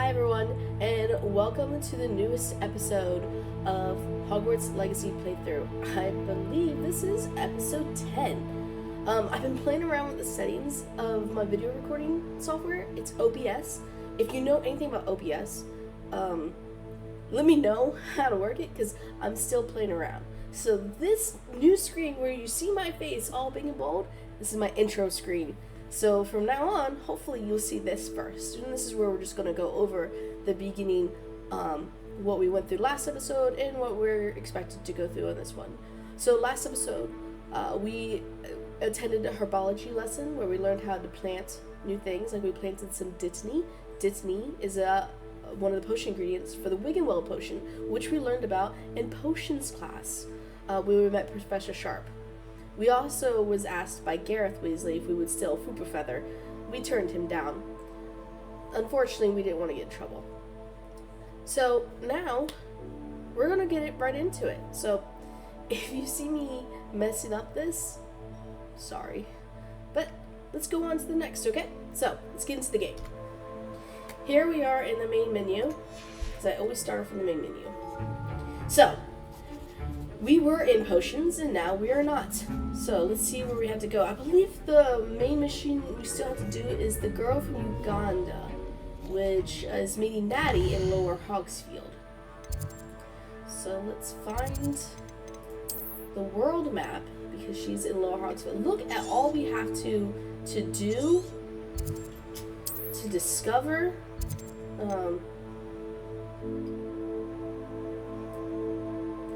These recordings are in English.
Hi everyone, and welcome to the newest episode of Hogwarts Legacy playthrough. I believe this is episode 10. I've been playing around with the settings of my video recording software. It's OBS. If you know anything about OBS, let me know how to work it, because I'm still playing around. So this new screen where you see my face all big and bold, this is my intro screen. So from now on, hopefully you'll see this first. And this is where we're just going to go over the beginning, what we went through last episode and what we're expected to go through on this one. So last episode, we attended a herbology lesson where we learned how to plant new things. Like we planted some Dittany. Dittany is one of the potion ingredients for the Wiggenweld potion, which we learned about in potions class. We met Professor Sharp. We also was asked by Gareth Weasley if we would steal Fupa Feather. We turned him down. Unfortunately, we didn't want to get in trouble. So now, we're going to get it right into it. So, if you see me messing up this, sorry. But, let's go on to the next, okay? So, let's get into the game. Here we are in the main menu, because I always start from the main menu. So, we were in potions, and now we are not. So, let's see where we have to go. I believe the main mission we still have to do is the girl from Uganda, which is meeting Natty in Lower Hogsfield. So, let's find the world map, because she's in Lower Hogsfield. Look at all we have to do, to discover.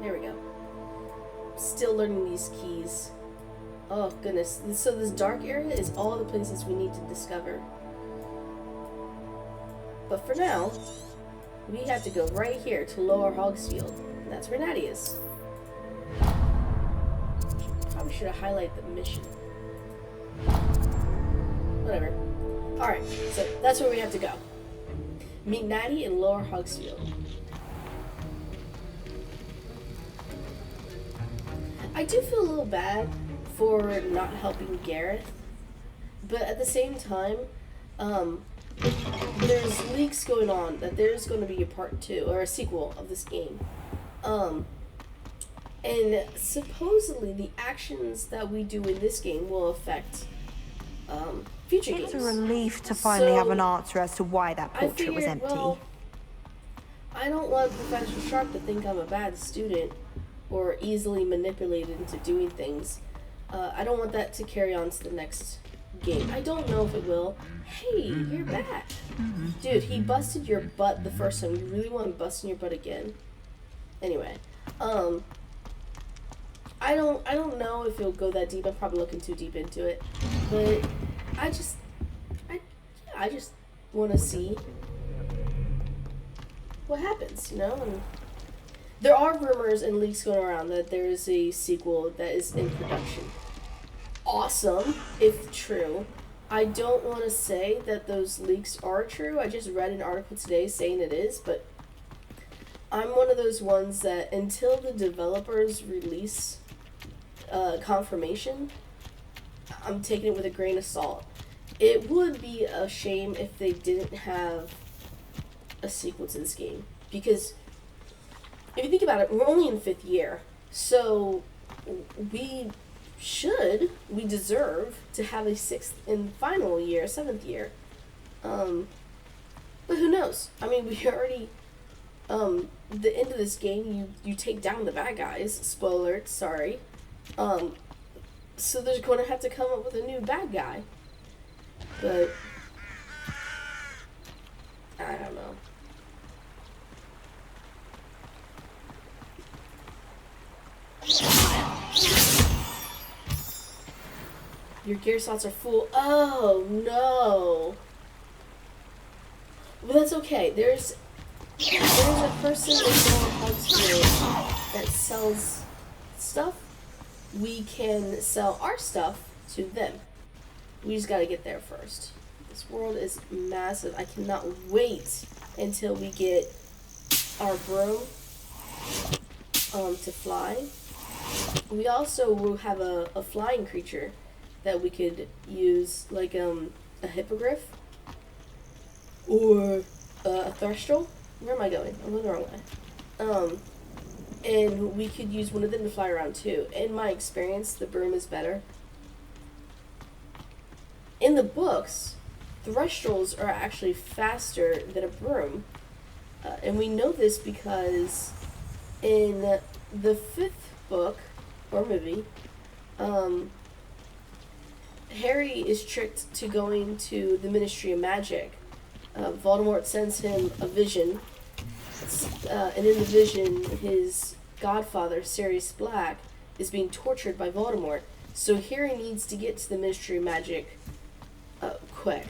There we go. Still learning these keys. Oh goodness. So this dark area is all the places we need to discover. But for now, we have to go right here to Lower Hogsfield. And that's where Natty is. Probably should have highlighted the mission. Whatever. Alright, so that's where we have to go. Meet Natty in Lower Hogsfield. I do feel a little bad for not helping Gareth, but at the same time, there's leaks going on that there's going to be a part 2 or a sequel of this game, and supposedly the actions that we do in this game will affect future games. It's a relief to finally have an answer as to why that portrait was empty. Well, I don't want Professor Sharp to think I'm a bad student or easily manipulated into doing things. I don't want that to carry on to the next game. I don't know if it will. Hey, you're back. Dude, he busted your butt the first time. You really want to bust in your butt again? Anyway, I don't know if it'll go that deep. I'm probably looking too deep into it. But I just want to see what happens, you know? And there are rumors and leaks going around that there is a sequel that is in production. Awesome, if true. I don't want to say that those leaks are true. I just read an article today saying it is, but I'm one of those ones that until the developers release confirmation, I'm taking it with a grain of salt. It would be a shame if they didn't have a sequel to this game, because if you think about it, we're only in 5th year, so we deserve to have a 6th and final year, 7th year. But who knows? I mean, we already, the end of this game, you take down the bad guys. Spoiler, sorry. So they're going to have to come up with a new bad guy. But I don't know. Your gear slots are full. Oh no. Well, that's okay. There's a person in Lower Hogsfield that sells stuff. We can sell our stuff to them. We just gotta get there first. This world is massive. I cannot wait until we get our broom to fly. We also will have a flying creature that we could use, like a hippogriff or a Thrustrel. Where am I going? I'm going the wrong way. And we could use one of them to fly around too. In my experience, the broom is better. In the books, Thrustrels are actually faster than a broom. And we know this because in the 5th book, or movie, Harry is tricked to going to the Ministry of Magic. Voldemort sends him a vision, and in the vision, his godfather, Sirius Black, is being tortured by Voldemort. So Harry needs to get to the Ministry of Magic quick.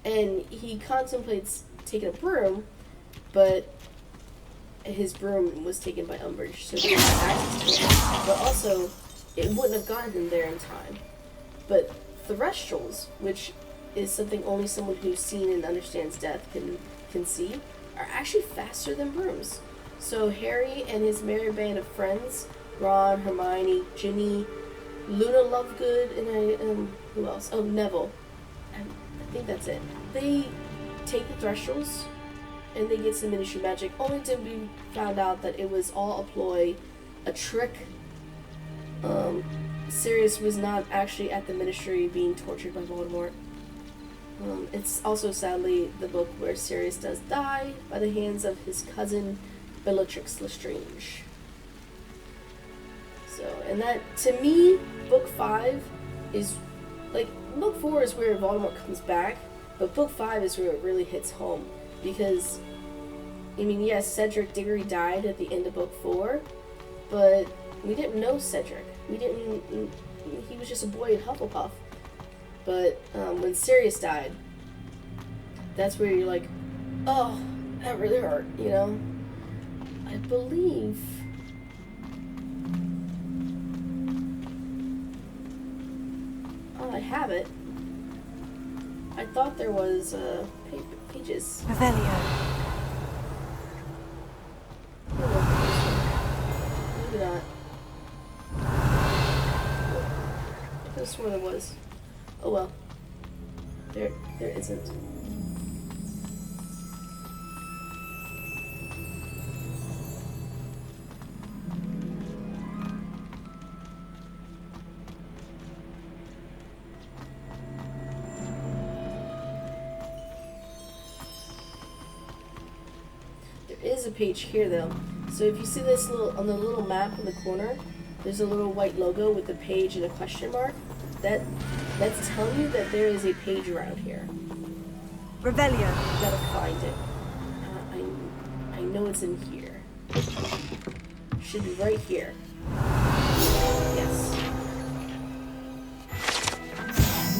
And he contemplates taking a broom, but his broom was taken by Umbridge, so he didn't have access to it. But also, it wouldn't have gotten him there in time. But Thrustrels, which is something only someone who's seen and understands death can see, are actually faster than brooms. So Harry and his merry band of friends, Ron, Hermione, Ginny, Luna Lovegood, and who else? Oh, Neville. I think that's it. They take the Thrustrels, and they get some Ministry Magic, only to be found out that it was all a ploy, a trick. Sirius was not actually at the Ministry being tortured by Voldemort. It's also sadly the book where Sirius does die by the hands of his cousin Bellatrix Lestrange. So, and that, to me, book 5 is, like, book 4 is where Voldemort comes back, but book 5 is where it really hits home. Because, I mean, yes, Cedric Diggory died at the end of book 4, but we didn't know Cedric. He was just a boy in Hufflepuff. But when Sirius died, that's where you're like, oh, that really hurt, you know? I believe... Oh, I have it. I thought there was pages. Revelio. Maybe not. I could have sworn there was. Oh well. There isn't. There is a page here though. So if you see this on the little map in the corner, there's a little white logo with a page and a question mark. That's telling you that there is a page around here. Revelio. You gotta find it. I know it's in here. Should be right here. Yes.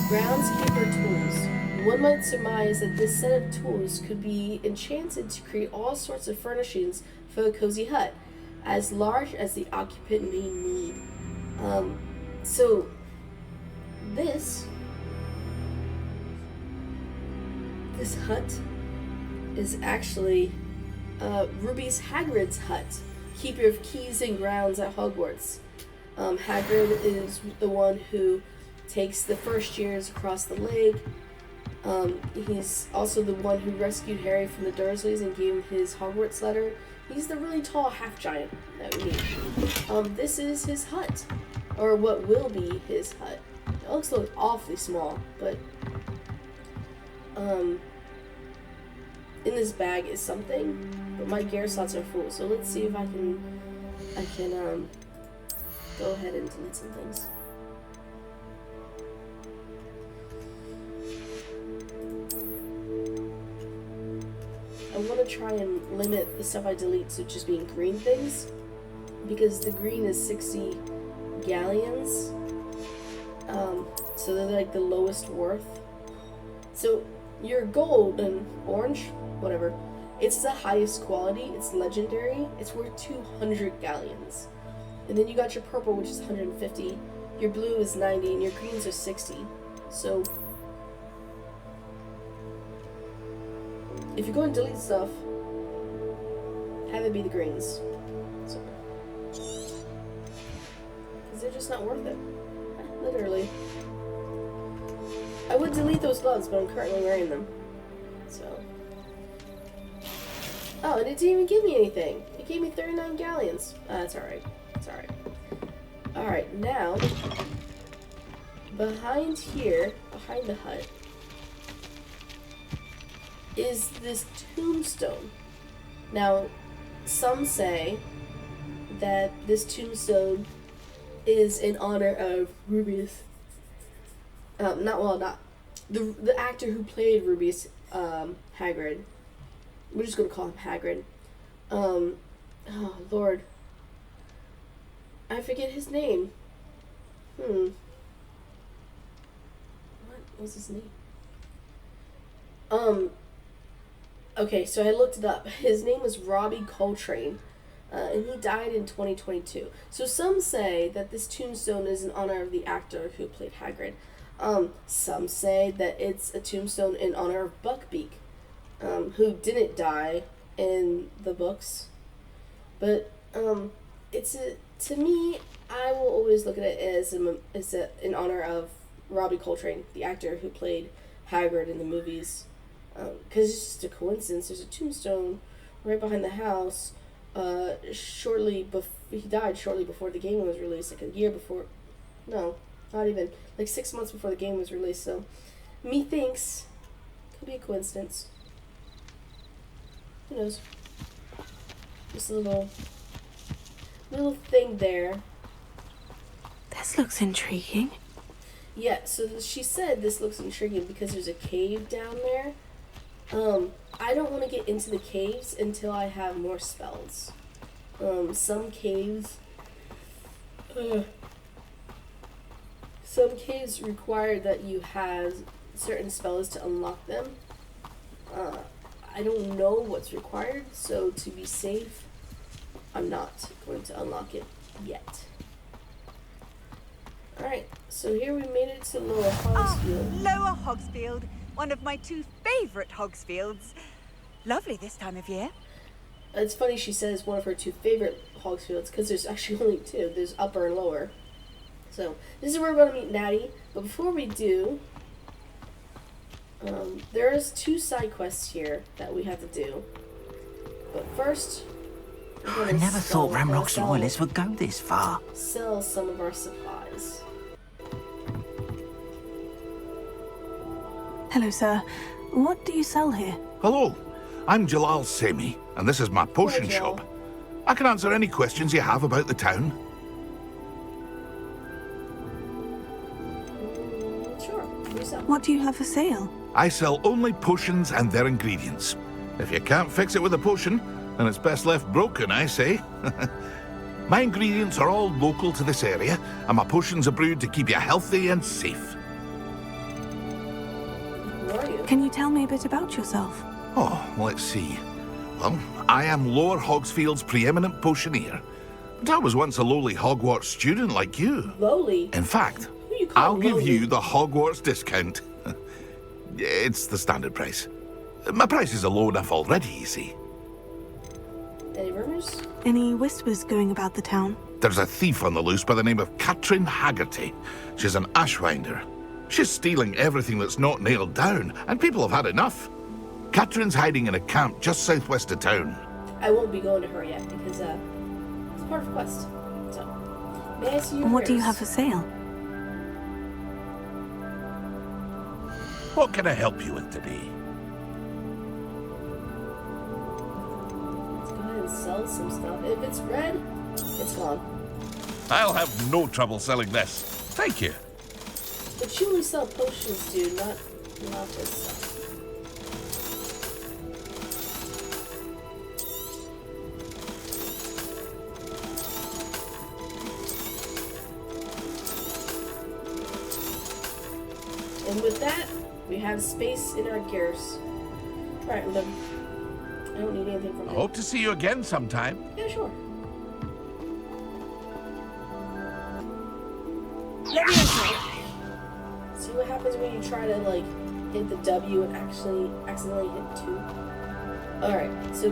Groundskeeper tools. One might surmise that this set of tools could be enchanted to create all sorts of furnishings for a cozy hut, as large as the occupant may need. So this hut is actually Ruby's Hagrid's hut, keeper of keys and grounds at Hogwarts. Hagrid is the one who takes the first years across the lake. He's also the one who rescued Harry from the Dursleys and gave him his Hogwarts letter. He's the really tall half-giant that we need. This is his hut, or what will be his hut. It looks like awfully small, but in this bag is something, but my gear slots are full, so let's see if I can go ahead and delete some things. I want to try and limit the stuff I delete to just being green things, because the green is 60 galleons, so they're like the lowest worth. So your gold and orange, whatever, it's the highest quality, it's legendary, it's worth 200 galleons. And then you got your purple, which is 150, your blue is 90, and your greens are 60. So if you're going to delete stuff, have it be the greens. Because they're just not worth it. Literally. I would delete those gloves, but I'm currently wearing them. So. Oh, and it didn't even give me anything. It gave me 39 galleons. That's alright. It's alright. Alright, now, behind here, behind the hut, is this tombstone. Now, some say that this tombstone is in honor of Rubius. Not the actor who played Rubius, Hagrid. We're just gonna call him Hagrid. Oh Lord, I forget his name. What was his name? Okay, so I looked it up. His name was Robbie Coltrane, and he died in 2022. So some say that this tombstone is in honor of the actor who played Hagrid. Some say that it's a tombstone in honor of Buckbeak, who didn't die in the books. But to me, I will always look at it as in honor of Robbie Coltrane, the actor who played Hagrid in the movies. Because it's just a coincidence. There's a tombstone right behind the house. He died shortly before the game was released, like a year before. No, not even. Like 6 months before the game was released. So, methinks could be a coincidence. Who knows? Just a little thing there. This looks intriguing. Yeah, so she said this looks intriguing because there's a cave down there. I don't want to get into the caves until I have more spells. Some caves require that you have certain spells to unlock them. I don't know what's required, so to be safe, I'm not going to unlock it yet. Alright, so here we made it to Lower Hogsfield. Lower Hogsfield, one of my 2 favourite Hogsfields. Lovely this time of year. It's funny she says one of her 2 favorite Hogsfields, because there's actually only 2. There's Upper and Lower. So, this is where we're going to meet Natty. But before we do, there's 2 side quests here that we have to do. But first, I never thought Ramrock's loyalists would go this far. Sell some of our supplies. Hello, sir. What do you sell here? Hello, I'm Jalal Semi, and this is my potion shop. I can answer any questions you have about the town. Sure, what do you sell? What do you have for sale? I sell only potions and their ingredients. If you can't fix it with a potion, then it's best left broken, I say. My ingredients are all local to this area, and my potions are brewed to keep you healthy and safe. Who are you? Can you tell me a bit about yourself? Oh, let's see. Well, I am Lower Hogsfield's preeminent potioneer. But I was once a lowly Hogwarts student like you. Lowly? In fact, Who you call I'll give lowly? you the Hogwarts discount. It's the standard price. My prices are low enough already, you see. Any rumors? Any whispers going about the town? There's a thief on the loose by the name of Katrin Haggerty. She's an ashwinder. She's stealing everything that's not nailed down, and people have had enough. Katrin's hiding in a camp just southwest of town. I won't be going to her yet because it's part of a quest. So, may I see your What do you wares? have for sale? What can I help you with today? Let's go ahead and sell some stuff. If it's red, it's gone. I'll have no trouble selling this. Thank you. But you only sell potions, dude, not this stuff. And with that, we have space in our gears. Alright, I'm done. I don't need anything from I you. hope to see you again sometime. Yeah, sure. Let me in. See what happens when you try to, like, hit the W and accidentally hit 2. Alright, so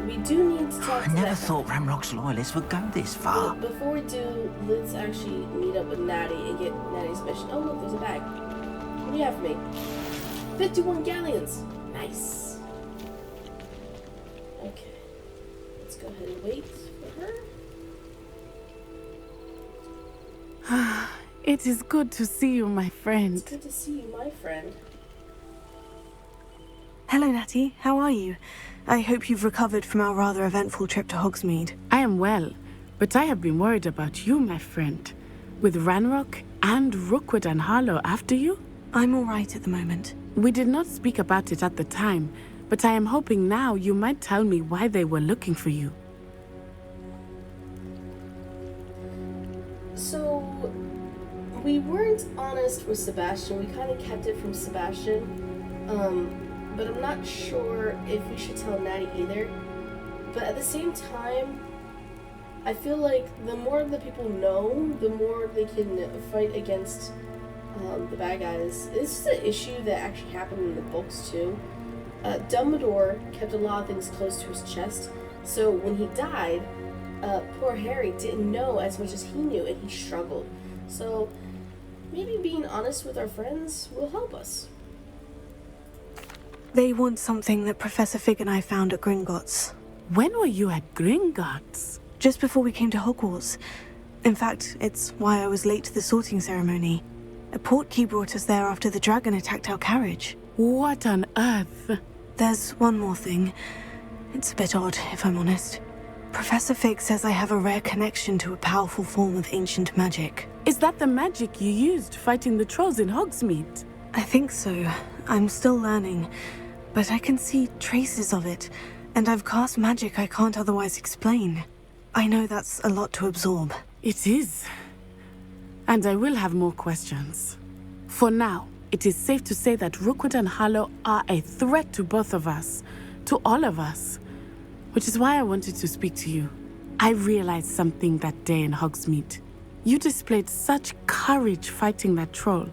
we do need to talk I to never that thought guy. Ramrock's loyalists would go this far. But before we do, let's actually meet up with Natty and get Natty's mission. Oh, look, there's a bag. What do you have for me? 51 galleons. Nice. Okay. Let's go ahead and wait for her. It is good to see you, my friend. It's good to see you, my friend. Hello, Natty. How are you? I hope you've recovered from our rather eventful trip to Hogsmeade. I am well, but I have been worried about you, my friend. With Ranrock and Rookwood and Harlow after you? I'm all right at the moment. We did not speak about it at the time, but I am hoping now you might tell me why they were looking for you. So, we weren't honest with Sebastian. We kind of kept it from Sebastian. But I'm not sure if we should tell Natty either. But at the same time, I feel like the more the people know, the more they can fight against the bad guys. This is an issue that actually happened in the books too. Dumbledore kept a lot of things close to his chest, so when he died, poor Harry didn't know as much as he knew, and he struggled. So maybe being honest with our friends will help us. They want something that Professor Fig and I found at Gringotts. When were you at Gringotts? Just before we came to Hogwarts. In fact, it's why I was late to the sorting ceremony. A portkey brought us there after the dragon attacked our carriage. What on earth? There's one more thing. It's a bit odd, if I'm honest. Professor Fig says I have a rare connection to a powerful form of ancient magic. Is that the magic you used fighting the trolls in Hogsmeade? I think so. I'm still learning, but I can see traces of it, and I've cast magic I can't otherwise explain. I know that's a lot to absorb. It is. And I will have more questions. For now, it is safe to say that Rookwood and Harlow are a threat to both of us, to all of us, which is why I wanted to speak to you. I realized something that day in Hogsmeade. You displayed such courage fighting that troll,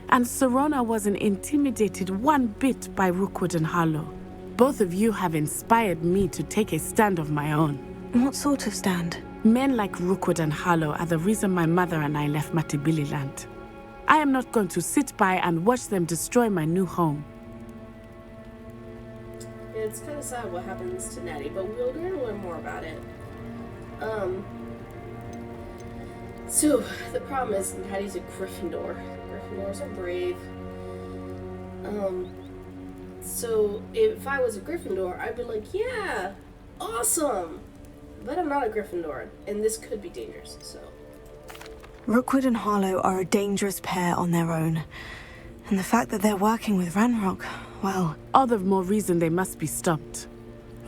and Serona wasn't intimidated one bit by Rookwood and Harlow. Both of you have inspired me to take a stand of my own. What sort of stand? Men like Rookwood and Harlow are the reason my mother and I left Matabeleland. I am not going to sit by and watch them destroy my new home. Yeah, it's kind of sad what happens to Natty, but we're going to learn more about it. So, the problem is Natty's a Gryffindor. Gryffindors are brave. So if I was a Gryffindor, I'd be like, yeah, awesome! But I'm not a Gryffindor, and this could be dangerous, so... Rookwood and Harlow are a dangerous pair on their own. And the fact that they're working with Ranrock, well... All the more reason they must be stopped.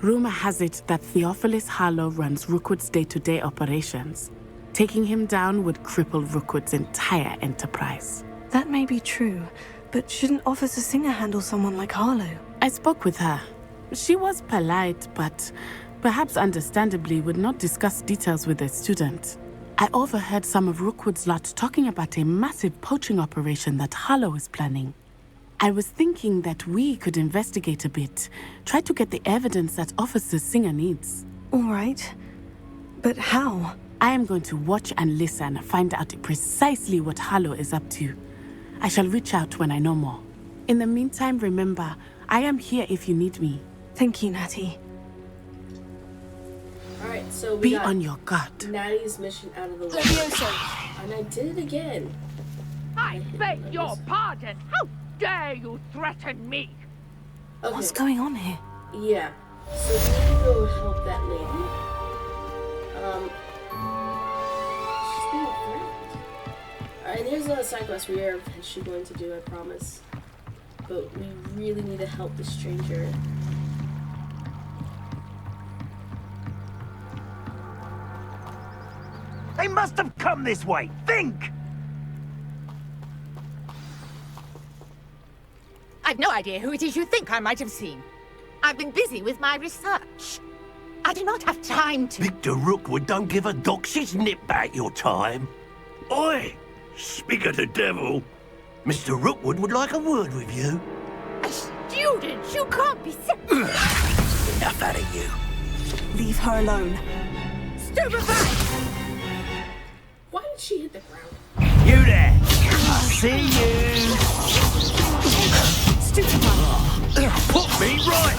Rumor has it that Theophilus Harlow runs Rookwood's day-to-day operations. Taking him down would cripple Rookwood's entire enterprise. That may be true, but shouldn't Officer Singer handle someone like Harlow? I spoke with her. She was polite, but perhaps understandably would not discuss details with a student. I overheard some of Rookwood's lot talking about a massive poaching operation that Harlow is planning. I was thinking that we could investigate a bit, try to get the evidence that Officer Singer needs. All right. But how? I am going to watch and listen, find out precisely what Harlow is up to. I shall reach out when I know more. In the meantime, remember, I am here if you need me. Thank you, Natty. Alright, so we Be got on your guard. Natty's mission out of the way. And I did it again. I beg your pardon. How dare you threaten me? Okay. What's going on here? Yeah. So we need to go help that lady. She's being threatened. Alright, and here's another side quest we are eventually going to do, I promise. But we really need to help the stranger. They must have come this way. Think! I've no idea who it is you think I might have seen. I've been busy with my research. I do not have time to... Victor Rookwood don't give a doxy's nip back your time. Oi! Speak of the devil. Mr. Rookwood would like a word with you. A student? You can't be sick. Enough out of you. Leave her alone. Stupefied! Why did she hit the ground? You there! I see you! Stupefied. Put me right!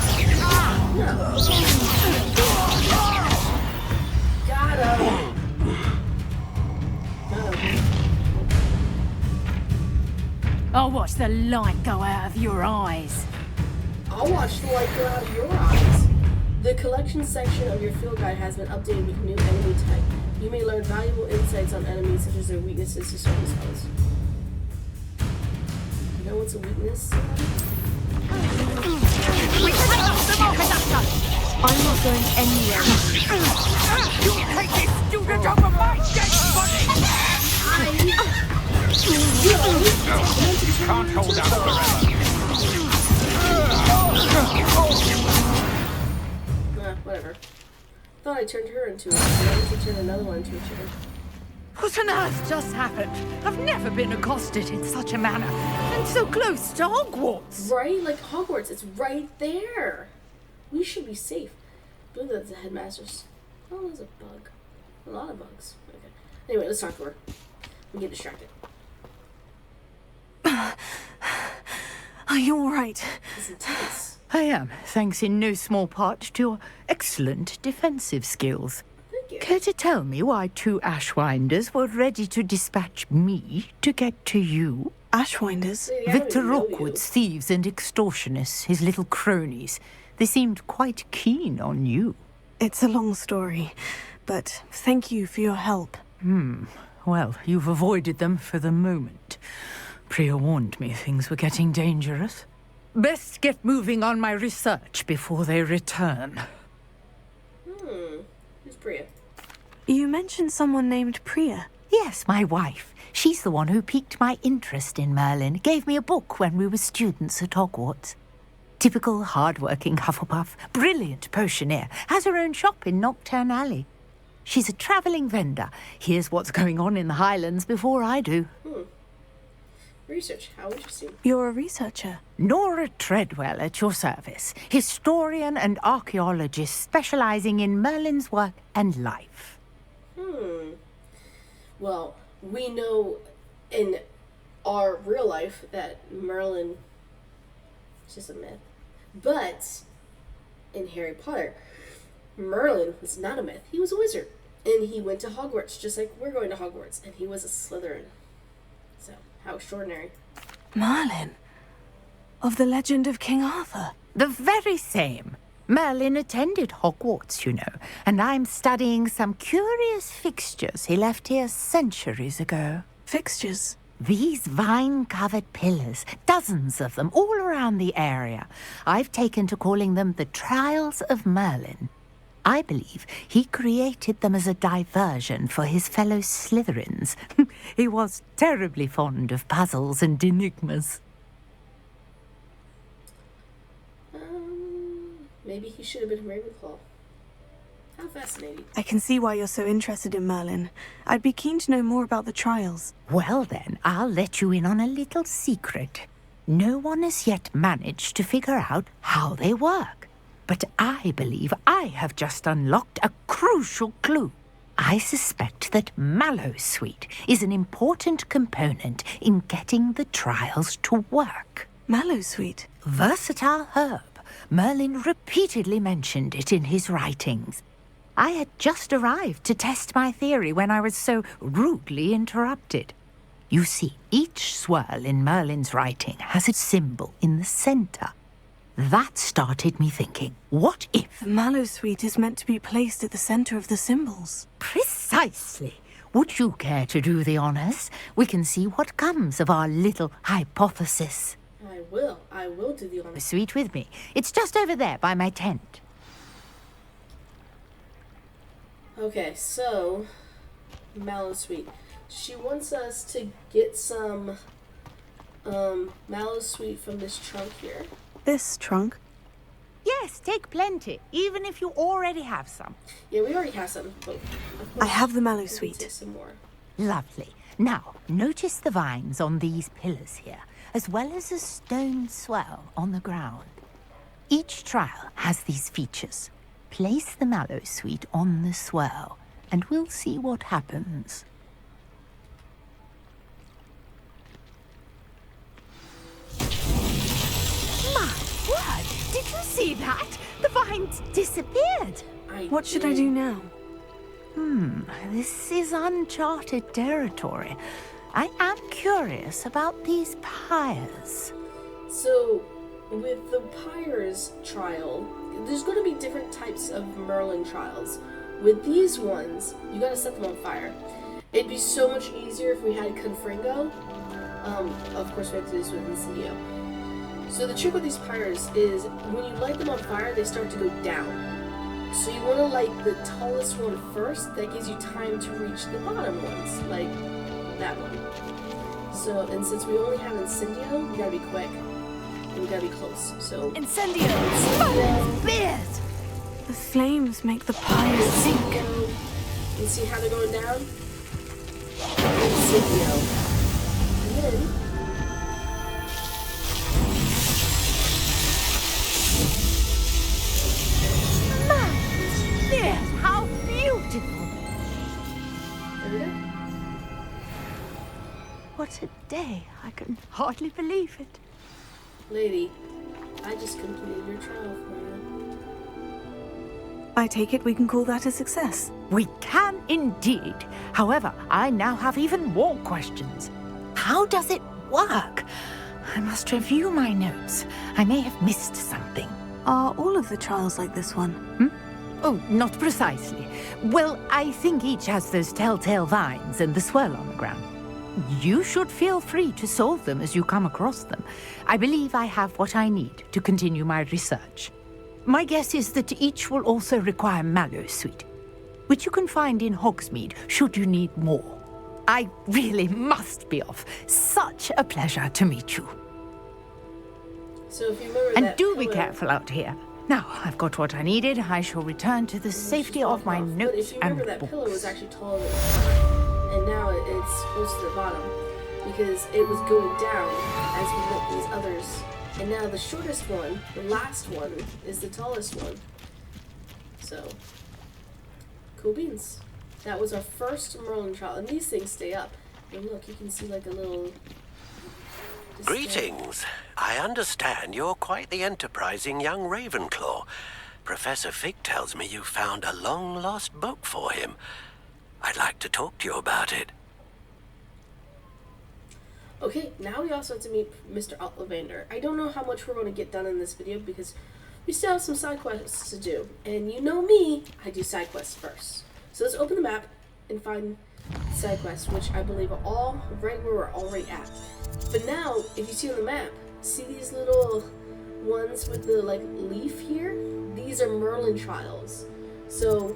the light go out of your eyes. I'll watch the light go out of your eyes. The collection section of your field guide has been updated with new enemy type. You may learn valuable insights on enemies, such as their weaknesses to certain spells. You know what's a weakness? I'm not going anywhere. You take this student over my dead body! Can't hold out forever. Whatever. Thought I turned her into a chicken. I need to turn another one into a chicken. What on earth just happened? I've never been accosted in such a manner. And so close to Hogwarts. Right? Like Hogwarts, it's right there. We should be safe. I believe that's the headmaster's. Oh, there's a bug. A lot of bugs. Okay. Anyway, let's talk to her. We get distracted. Are you alright? It's intense. I am, thanks in no small part to your excellent defensive skills. Thank you. Care to tell me why 2 Ashwinders were ready to dispatch me to get to you? Ashwinders? Lady, I don't Victor even know Rookwood's thieves and extortionists, his little cronies. They seemed quite keen on you. It's a long story, but thank you for your help. Well, you've avoided them for the moment. Priya warned me things were getting dangerous. Best get moving on my research before they return. Who's Priya? You mentioned someone named Priya. Yes, my wife. She's the one who piqued my interest in Merlin. Gave me a book when we were students at Hogwarts. Typical hard-working Hufflepuff, brilliant potioneer, has her own shop in Knockturn Alley. She's a travelling vendor. Hears what's going on in the Highlands before I do. Research. How interesting. You're a researcher. Nora Threadwell at your service. Historian and archaeologist specialising in Merlin's work and life. Well, we know in our real life that Merlin is just a myth. But in Harry Potter, Merlin was not a myth. He was a wizard. And he went to Hogwarts, just like we're going to Hogwarts. And he was a Slytherin. So, how extraordinary. Merlin? Of the legend of King Arthur? The very same. Merlin attended Hogwarts, you know, and I'm studying some curious fixtures he left here centuries ago. Fixtures? These vine-covered pillars, dozens of them, all around the area. I've taken to calling them the Trials of Merlin. I believe he created them as a diversion for his fellow Slytherins. He was terribly fond of puzzles and enigmas. Maybe he should have been Ravenclaw. How fascinating. I can see why you're so interested in Merlin. I'd be keen to know more about the trials. Well then, I'll let you in on a little secret. No one has yet managed to figure out how they work. But I believe I have just unlocked a crucial clue. I suspect that Mallowsweet is an important component in getting the trials to work. Mallowsweet? Versatile herb. Merlin repeatedly mentioned it in his writings. I had just arrived to test my theory when I was so rudely interrupted. You see, each swirl in Merlin's writing has a symbol in the centre. That started me thinking, what if... The Mallowsweet is meant to be placed at the centre of the symbols. Precisely. Would you care to do the honours? We can see what comes of our little hypothesis. I will do the honours. Sweet with me. It's just over there by my tent. Okay, so... Mallowsweet. She wants us to get some... Mallowsweet from this trunk here. This trunk? Yes, take plenty, even if you already have some. Yeah, we already have some, but... I have the we Mallowsweet. take some more. Lovely. Now, notice the vines on these pillars here, as well as a stone swell on the ground. Each trial has these features. Place the Mallowsweet on the swell, and we'll see what happens. My word! Did you see that? The vines disappeared. What should I do now? This is uncharted territory. I am curious about these pyres. So, with the Pyres trial, there's going to be different types of Merlin trials. With these ones, you got to set them on fire. It'd be so much easier if we had Confringo. Of course, we have to do this with Incendio. So the trick with these Pyres is when you light them on fire, they start to go down. So you want to light the tallest one first. That gives you time to reach the bottom ones, like that one. So, and since we only have Incendio, we gotta be quick. And we gotta be close. So Incendio! Beers! The flames make the pyres sink. You see how they're going down? Incendio. And then Beers, how beautiful! there we go. What a day. I can hardly believe it. Lady, I just completed your trial for you. I take it we can call that a success. We can indeed. However, I now have even more questions. How does it work? I must review my notes. I may have missed something. Are all of the trials like this one? Oh, not precisely. Well, I think each has those telltale vines and the swirl on the ground. You should feel free to solve them as you come across them. I believe I have what I need to continue my research. My guess is that each will also require mallowsweet, which you can find in Hogsmeade should you need more. I really must be off. Such a pleasure to meet you. So if you remember And that do be pillar- careful out here. Now, I've got what I needed. I shall return to the safety of my But notes if you and remember, that pillar was books. actually taller than and now it's close to the bottom because it was going down as we lit these others. And now the shortest one, the last one, is the tallest one. So, cool beans. That was our first Merlin trial, and these things stay up. And look, you can see like a little... Greetings. I understand you're quite the enterprising young Ravenclaw. Professor Fig tells me you found a long-lost book for him. I'd like to talk to you about it. Okay, now we also have to meet Mr. Ollivander. I don't know how much we're going to get done in this video because we still have some side quests to do. And you know me, I do side quests first. So let's open the map and find side quests, which I believe are all right where we're already at. But now, if you see on the map, see these little ones with the like leaf here? These are Merlin Trials. So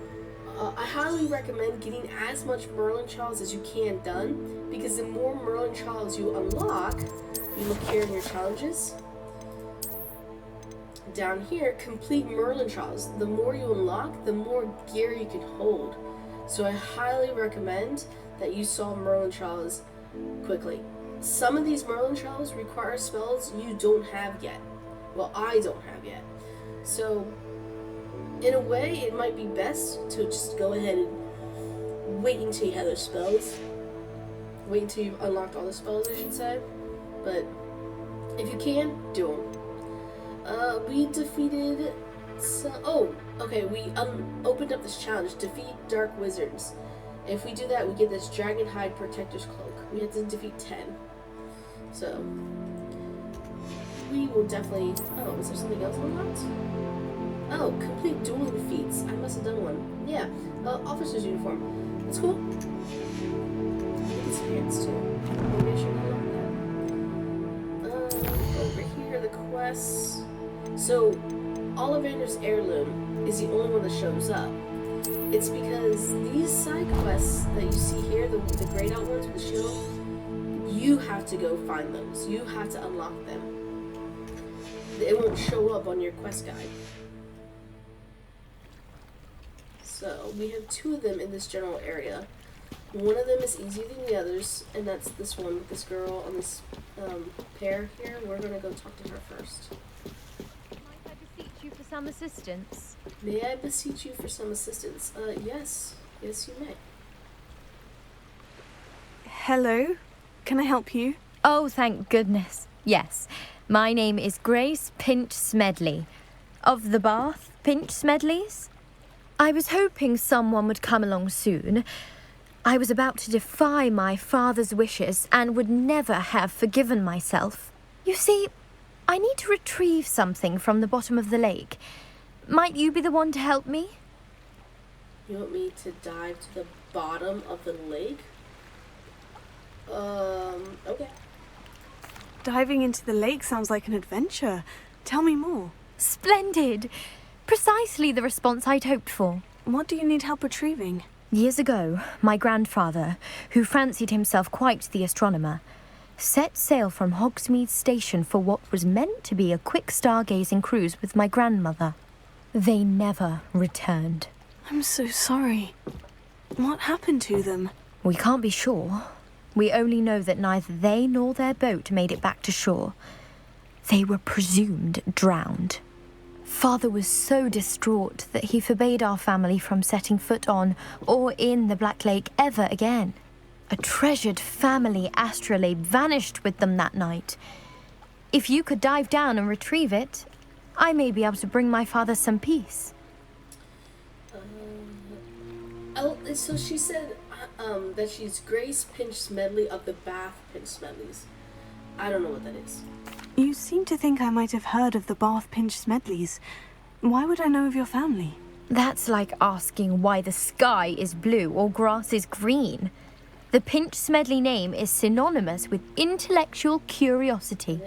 I highly recommend getting as much Merlin Trials as you can done, because the more Merlin Trials you unlock, you look here in your challenges, down here, complete Merlin Trials. The more you unlock, the more gear you can hold. So I highly recommend that you solve Merlin Trials quickly. Some of these Merlin Trials require spells you don't have yet. Well, I don't have yet. So in a way, it might be best to just go ahead and wait until you have those spells. Wait until you've unlocked all the spells, I should say. But if you can, do them. We defeated some... Oh, okay, we opened up this challenge. Defeat Dark Wizards. If we do that, we get this Dragon Hide Protector's Cloak. We have to defeat 10. So, we will definitely... Oh, is there something else unlocked? Oh, complete dueling feats. I must have done one. Yeah, officer's uniform. That's cool. Get these pants too. Maybe I should unlock that. Over here, the quests. So, Ollivander's heirloom is the only one that shows up. It's because these side quests that you see here, the grayed out ones with the shield, you have to go find those. You have to unlock them. It won't show up on your quest guide. So, we have 2 of them in this general area. One of them is easier than the others, and that's this one with this girl on this pair here. We're going to go talk to her first. Might I beseech you for some assistance? May I beseech you for some assistance? Yes. Yes, you may. Hello? Can I help you? Oh, thank goodness. Yes. My name is Grace Pinch Smedley, of the Bath Pinch Smedleys. I was hoping someone would come along soon. I was about to defy my father's wishes and would never have forgiven myself. You see, I need to retrieve something from the bottom of the lake. Might you be the one to help me? You want me to dive to the bottom of the lake? Okay. Diving into the lake sounds like an adventure. Tell me more. Splendid! Precisely the response I'd hoped for. What do you need help retrieving? Years ago, my grandfather, who fancied himself quite the astronomer, set sail from Hogsmeade Station for what was meant to be a quick stargazing cruise with my grandmother. They never returned. I'm so sorry. What happened to them? We can't be sure. We only know that neither they nor their boat made it back to shore. They were presumed drowned. Father was so distraught that he forbade our family from setting foot on or in the Black Lake ever again. A treasured family astrolabe vanished with them that night. If you could dive down and retrieve it, I may be able to bring my father some peace. So she said that she's Grace Pinch Smedley of the Bath Pinch Smedleys. I don't know what that is. You seem to think I might have heard of the Bath Pinch Smedleys. Why would I know of your family? That's like asking why the sky is blue or grass is green. The Pinch Smedley name is synonymous with intellectual curiosity.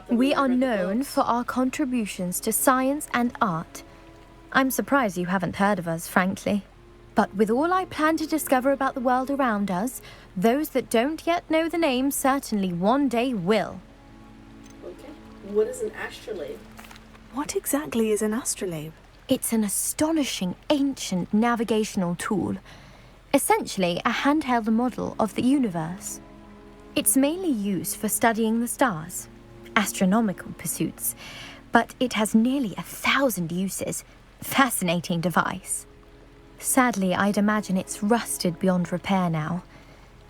We are known for our contributions to science and art. I'm surprised you haven't heard of us, frankly. But with all I plan to discover about the world around us, those that don't yet know the name certainly one day will. Okay. What is an astrolabe? What exactly is an astrolabe? It's an astonishing ancient navigational tool. Essentially a handheld model of the universe. It's mainly used for studying the stars, astronomical pursuits, but it has nearly 1,000 uses. Fascinating device. Sadly, I'd imagine it's rusted beyond repair now.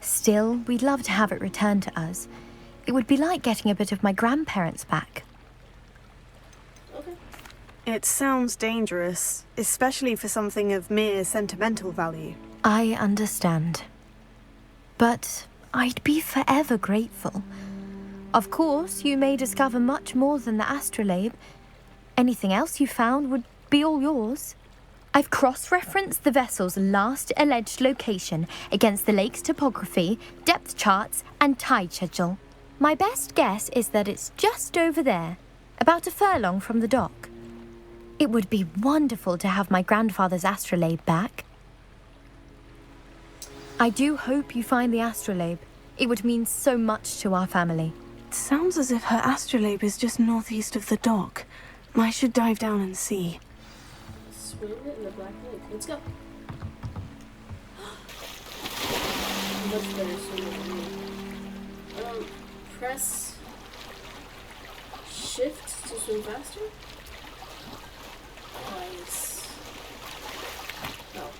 Still, we'd love to have it returned to us. It would be like getting a bit of my grandparents back. Okay. It sounds dangerous, especially for something of mere sentimental value. I understand. But I'd be forever grateful. Of course, you may discover much more than the astrolabe. Anything else you found would be all yours. I've cross-referenced the vessel's last alleged location against the lake's topography, depth charts, and tide schedule. My best guess is that it's just over there, about a furlong from the dock. It would be wonderful to have my grandfather's astrolabe back. I do hope you find the astrolabe. It would mean so much to our family. It sounds as if her astrolabe is just northeast of the dock. I should dive down and see. Swim it in the Black Lake. Let's go. Much better swimming than me. Press shift to swim faster? Nice. Oh.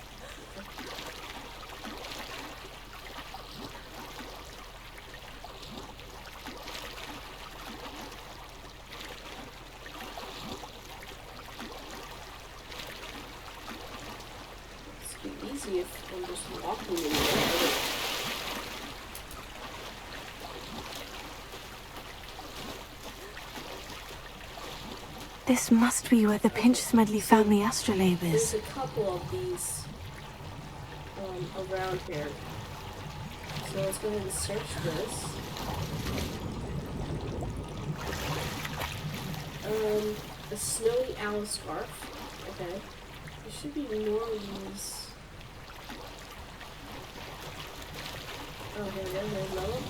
Easy if I'm just walking in there. This must be where the Pinch Smedley family astrolabe is. There's a couple of these around here. So let's go ahead and search this. A snowy owl scarf. Okay. There should be more of these. Oh, there we go. There's another one.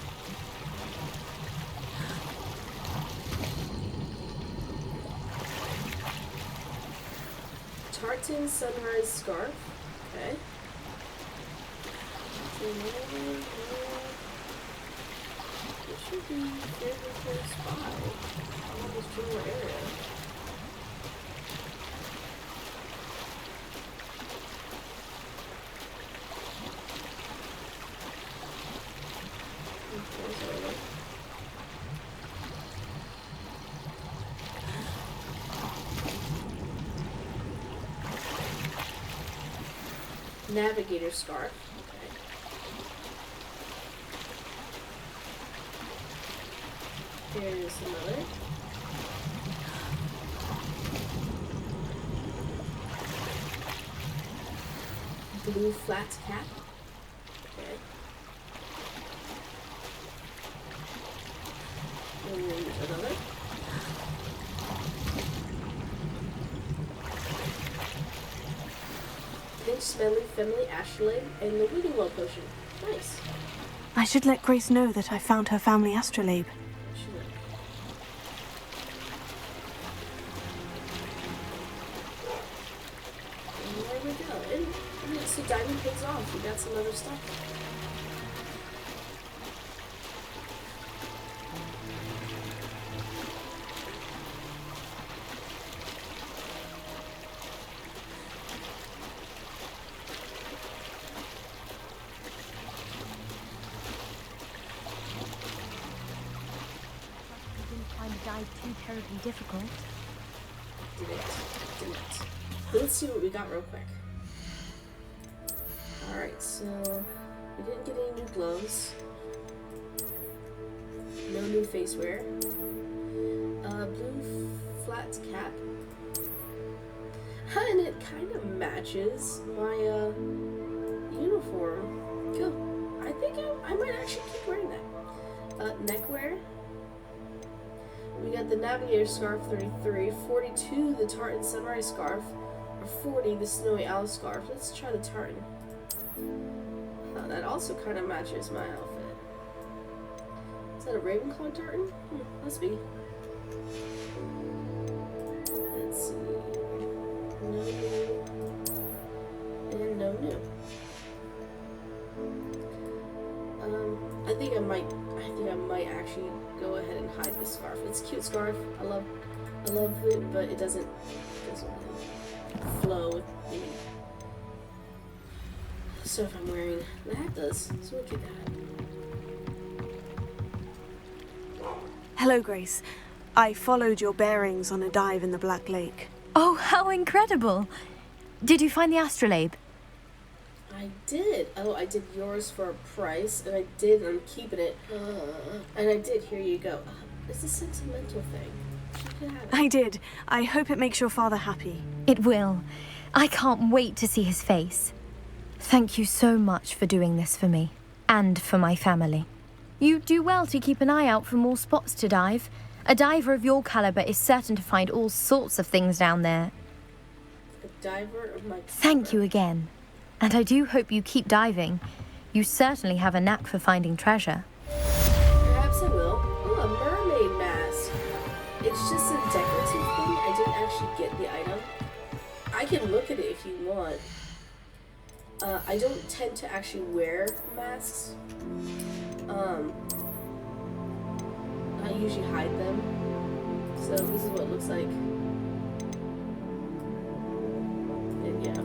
Tartan sunrise scarf. Okay. It should be fairly close by. On this general area. Navigator scarf. Okay. Here's another. Blue flat cap. Okay. And another. Pinch smelly family astrolabe and the reading well potion. Nice. I should let Grace know that I found her family astrolabe. And there we go. And so diamond pays off. We got some other stuff. Too terribly difficult. Didn't. Let's see what we got real quick. Alright, so we didn't get any new gloves. No new face wear. Blue flat cap. And it kind of matches my uniform. Cool. I think I might actually keep wearing that. Neckwear. We got the Navigator Scarf 33, 42 the Tartan Sunrise Scarf, or 40 the Snowy Owl Scarf. Let's try the Tartan. That also kind of matches my outfit. Is that a Ravenclaw tartan? Must be. Let's see. No new. And no new. I think I might actually go ahead and hide this scarf. It's a cute scarf. I love it, but it doesn't really flow with the stuff I'm wearing. The hat does, so we'll keep that. Hello, Grace. I followed your bearings on a dive in the Black Lake. Oh, how incredible! Did you find the astrolabe? I did. Oh, I did yours for a price, and I did. I'm keeping it. And I did. Here you go. It's a sentimental thing. You can have it. I did. I hope it makes your father happy. It will. I can't wait to see his face. Thank you so much for doing this for me, and for my family. You do well to keep an eye out for more spots to dive. A diver of your caliber is certain to find all sorts of things down there. A diver of my caliber. Thank you again. And I do hope you keep diving. You certainly have a knack for finding treasure. Perhaps I will. Oh, a mermaid mask. It's just a decorative thing. I didn't actually get the item. I can look at it if you want. I don't tend to actually wear masks. I usually hide them. So this is what it looks like. And yeah.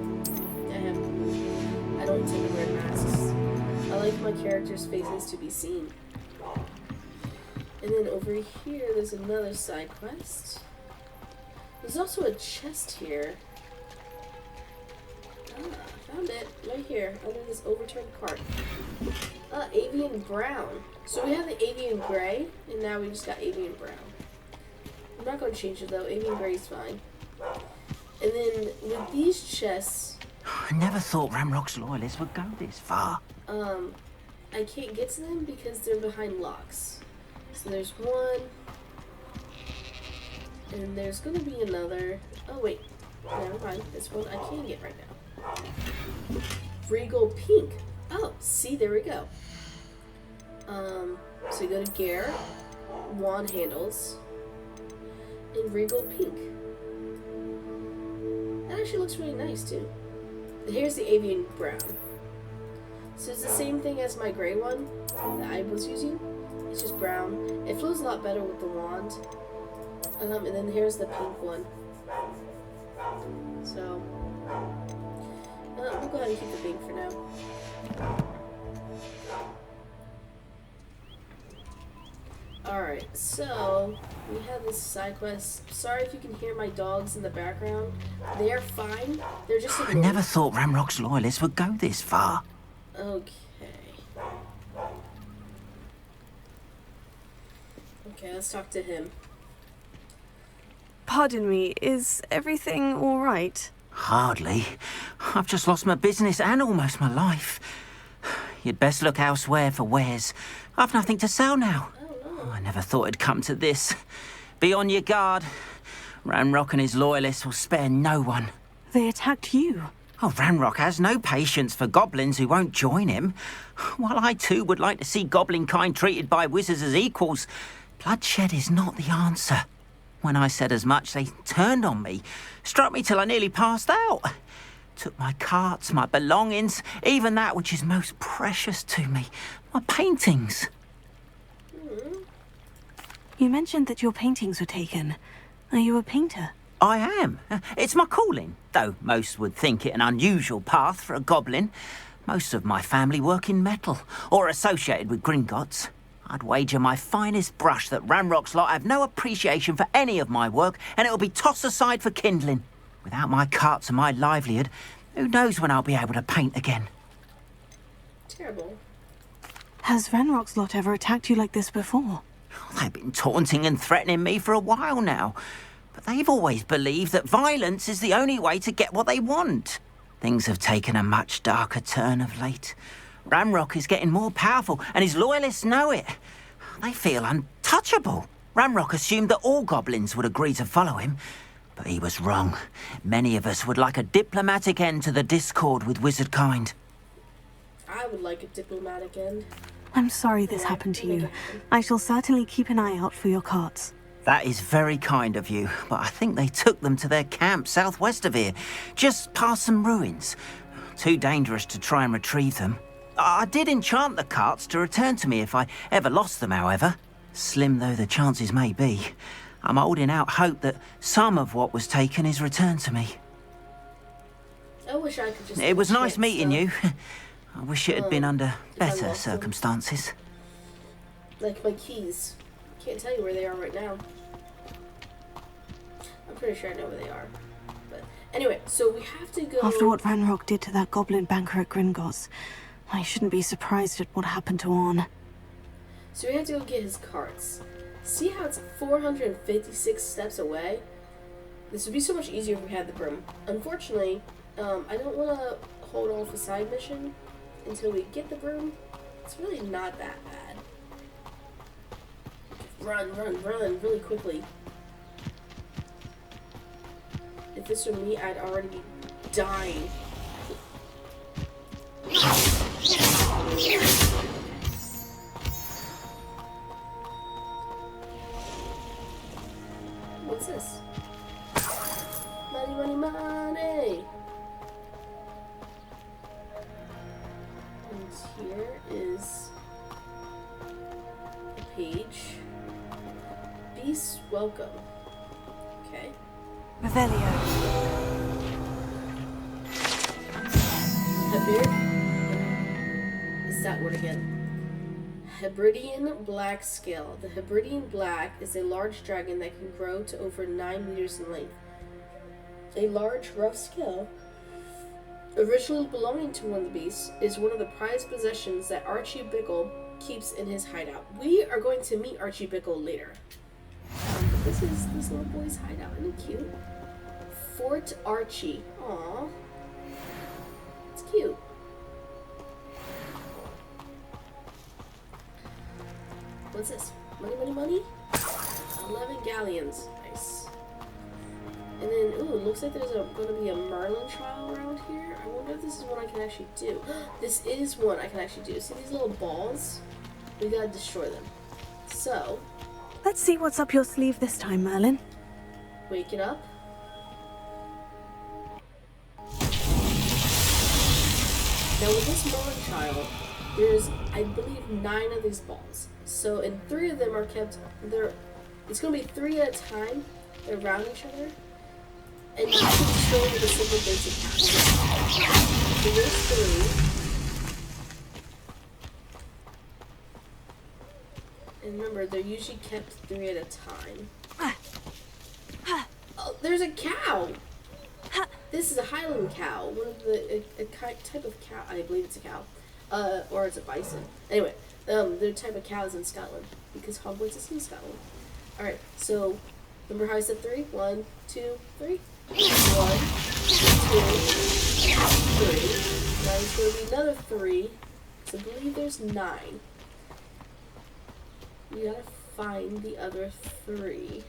I don't tend to wear masks. I like my characters' faces to be seen. And then over here, there's another side quest. There's also a chest here. Found it right here under this overturned cart. Avian brown. So we have the avian gray, and now we just got avian brown. I'm not going to change it though. Avian gray is fine. And then with these chests, I never thought Ramrock's loyalists would go this far. I can't get to them because they're behind locks. So there's one, and there's gonna be another. Oh wait, never mind. This one I can get right now. Regal pink. Oh, see, there we go. So you go to Gear, wand handles, and Regal pink. That actually looks really nice too. Here's the avian brown. So it's the same thing as my gray one that I was using. It's just brown. It flows a lot better with the wand. And then here's the pink one. So we'll go ahead and keep the pink for now. Alright, so we have this side quest. Sorry if you can hear my dogs in the background. They are fine. They're just I never thought Ramrock's loyalists would go this far. Okay. Okay, let's talk to him. Pardon me, is everything all right? Hardly. I've just lost my business and almost my life. You'd best look elsewhere for wares. I've nothing to sell now. Oh, I never thought it'd come to this. Be on your guard. Ranrock and his loyalists will spare no one. They attacked you. Oh, Ranrock has no patience for goblins who won't join him. While I too would like to see goblin kind treated by wizards as equals, bloodshed is not the answer. When I said as much, they turned on me, struck me till I nearly passed out. Took my carts, my belongings, even that which is most precious to me, my paintings. You mentioned that your paintings were taken. Are you a painter? I am. It's my calling, though most would think it an unusual path for a goblin. Most of my family work in metal, or associated with Gringotts. I'd wager my finest brush that Ranrock's lot have no appreciation for any of my work, and it'll be tossed aside for kindling. Without my carts and my livelihood, who knows when I'll be able to paint again? Terrible. Has Ranrock's lot ever attacked you like this before? They've been taunting and threatening me for a while now. But they've always believed that violence is the only way to get what they want. Things have taken a much darker turn of late. Ranrock is getting more powerful, and his loyalists know it. They feel untouchable. Ranrock assumed that all goblins would agree to follow him, but he was wrong. Many of us would like a diplomatic end to the discord with wizard kind. I would like a diplomatic end. I'm sorry this happened to you. I shall certainly keep an eye out for your carts. That is very kind of you, but I think they took them to their camp southwest of here, just past some ruins. Too dangerous to try and retrieve them. I did enchant the carts to return to me if I ever lost them, however. Slim though the chances may be, I'm holding out hope that some of what was taken is returned to me. I wish I could just... It was nice meeting you. I wish it had been under better circumstances. Like my keys. Can't tell you where they are right now. I'm pretty sure I know where they are. But anyway, so we have to go... After what Ranrock did to that goblin banker at Gringotts, I shouldn't be surprised at what happened to Orn. So we have to go get his carts. See how it's 456 steps away? This would be so much easier if we had the broom. Unfortunately, I don't want to hold off a side mission until we get the broom. It's really not that bad. Run, run, run really quickly. If this were me, I'd already be dying. What's this? Money, money, money! And here is a page. Beast welcome. Okay. Revelio. Is that word again? Hebridean Black Scale. The Hebridean Black is a large dragon that can grow to over 9 meters in length. A large, rough scale, originally belonging to one of the beasts, is one of the prized possessions that Archie Bickle keeps in his hideout. We are going to meet Archie Bickle later. But this is this little boy's hideout. Isn't it cute? Fort Archie. Aww. It's cute. What's this? Money, money, money? 11 galleons. Nice. And then, ooh, it looks like there's going to be a Merlin trial around here. I wonder if this is one I can actually do. This is one I can actually do. See these little balls? We gotta destroy them. So... let's see what's up your sleeve this time, Merlin. Wake it up. Now with this Merlin trial, there's, I believe, 9 of these balls. So, and 3 of them are kept, it's going to be 3 at a time. They're around each other. And you can destroy with a simple basic attack. So there's 3. And remember, they're usually kept 3 at a time. Oh, there's a cow! This is a Highland cow. One of the, a type of cow. I believe it's a cow. Or it's a bison. Anyway, they're a type of cows in Scotland because Hogwarts is in Scotland. Alright, so remember how I said 3? 1, 2, 3. 1, 2, 3. Now there's going to be another 3. So I believe there's 9. We gotta find the other 3.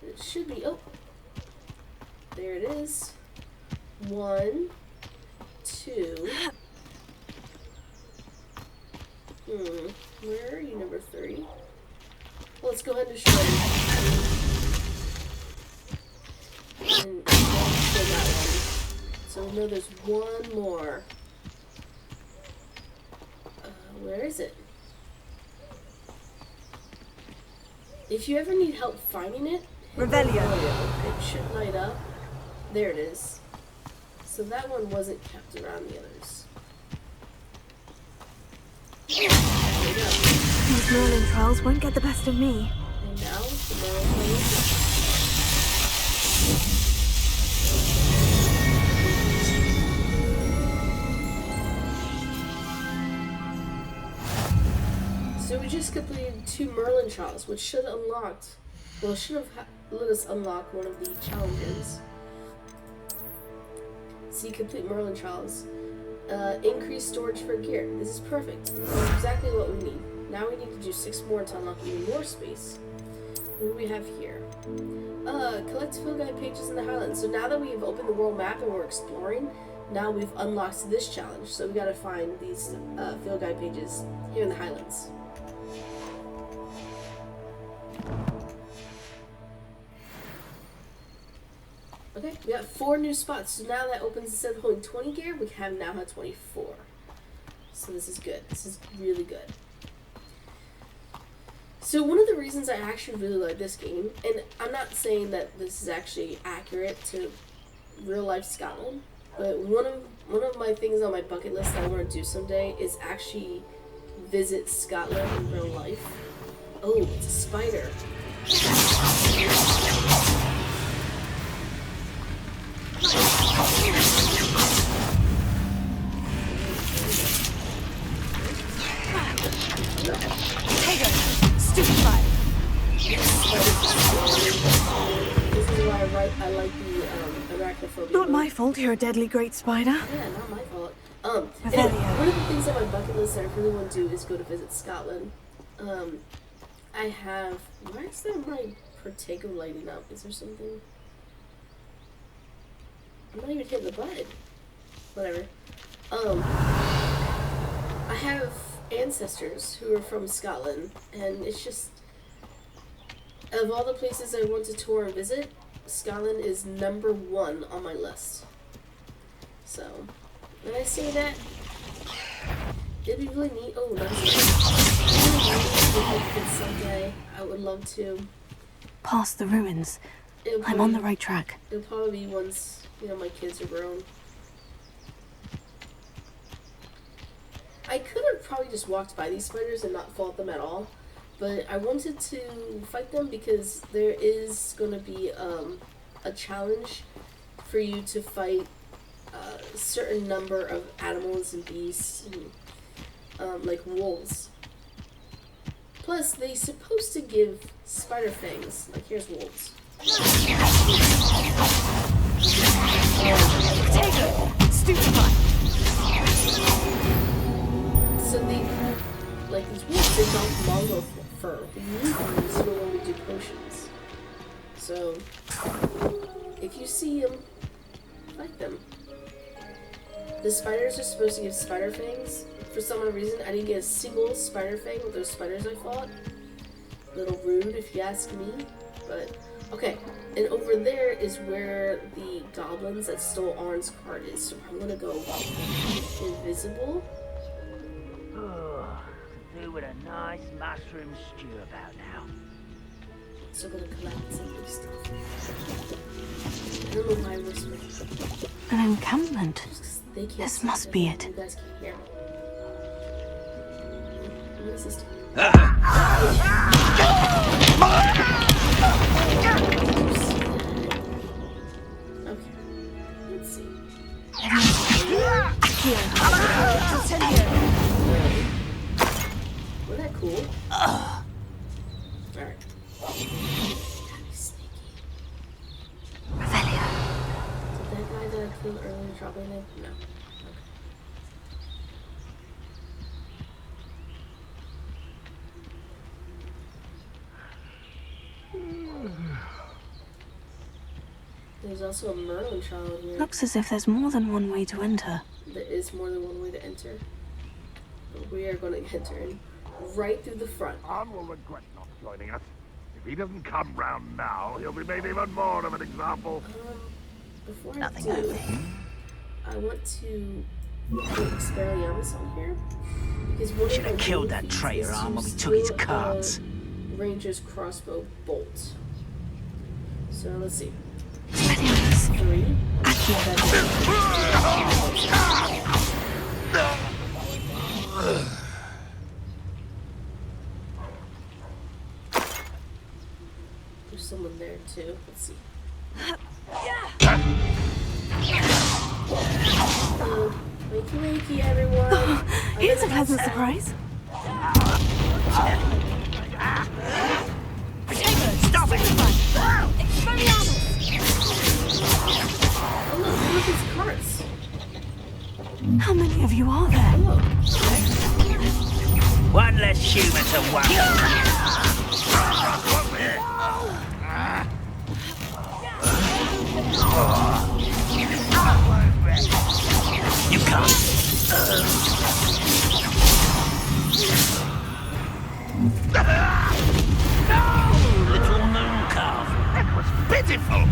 It should be, oh, there it is. 1, 2. Where are you, number 3? Well, let's go ahead and show you. And show that one. So we know there's one more. Where is it? If you ever need help finding it, Revelio. It should light up. There it is. So that one wasn't kept around the others. These Merlin Trials won't get the best of me. And now, the Merlin Trials. So we just completed 2 Merlin Trials, which should have let us unlock one of the challenges. See, complete Merlin Trials. Increase storage for gear. This is perfect. This is exactly what we need. Now we need to do 6 more to unlock even more space. What do we have here? Collect field guide pages in the Highlands. So now that we've opened the world map and we're exploring, now we've unlocked this challenge. So we gotta find these field guide pages here in the Highlands. Okay, we got 4 new spots. So now that opens, instead of holding 20 gear, we now have 24. So this is good. This is really good. So one of the reasons I actually really like this game, and I'm not saying that this is actually accurate to real life Scotland, but one of my things on my bucket list that I want to do someday is actually visit Scotland in real life. Oh, it's a spider. Stupefied. This is why I like the arachnophobia. Not my fault you're a deadly great spider. Yeah, not my fault. Anyway, one of the things on my bucket list that I really want to do is go to visit Scotland. I have. Why is there my Protego lighting up? Is there something? I'm not even hitting the button. Whatever. I have ancestors who are from Scotland, and it's just, of all the places I want to tour and visit, Scotland is number 1 on my list. So, when I say that, it'd be really neat. Oh, nice. Someday, I would love to. Past the ruins. I'm on the right track. It'll probably be once, my kids are grown. I could have probably just walked by these spiders and not fought them at all, but I wanted to fight them because there is going to be a challenge for you to fight a certain number of animals and beasts, and, like wolves. Plus, they're supposed to give spider fangs. Like, here's wolves. Stupefied. So like these wolves, they don't mongrel fur. We need these when we do potions. So, if you see them, fight them. The spiders are supposed to give spider fangs. For some odd reason, I didn't get a single spider fang with those spiders I fought. A little rude, if you ask me. But, okay. And over there is where the goblins that stole Arn's card is. So I'm gonna go invisible. Do with a nice mushroom stew about now. So I'm gonna collect some of stuff. I don't know why I whispered. An encampment. They can't This see must me. be it. You guys can't hear me. What is this? Okay. Let's Wasn't that cool? Alright. Revelio. Did that guy that I killed earlier drop anything? No. There's also a Merlin Trial here. Looks as if there's more than one way to enter. There is more than one way to enter. But we are going to enter in right through the front. Arn will regret not joining us. If he doesn't come round now, he'll be made even more of an example. Before I do, I want to put Expelliarmus on here. Because one Should have killed that traitor Arn when we took his cards. Ranger's crossbow bolt. So let's see. 3. There's someone there too. Let's see. Wakey wakey, everyone. Here's a pleasant surprise. Stop it! Oh look at his carts. How many of you are there? One less human to worry. You can't. No! Little moon calf. That was pitiful.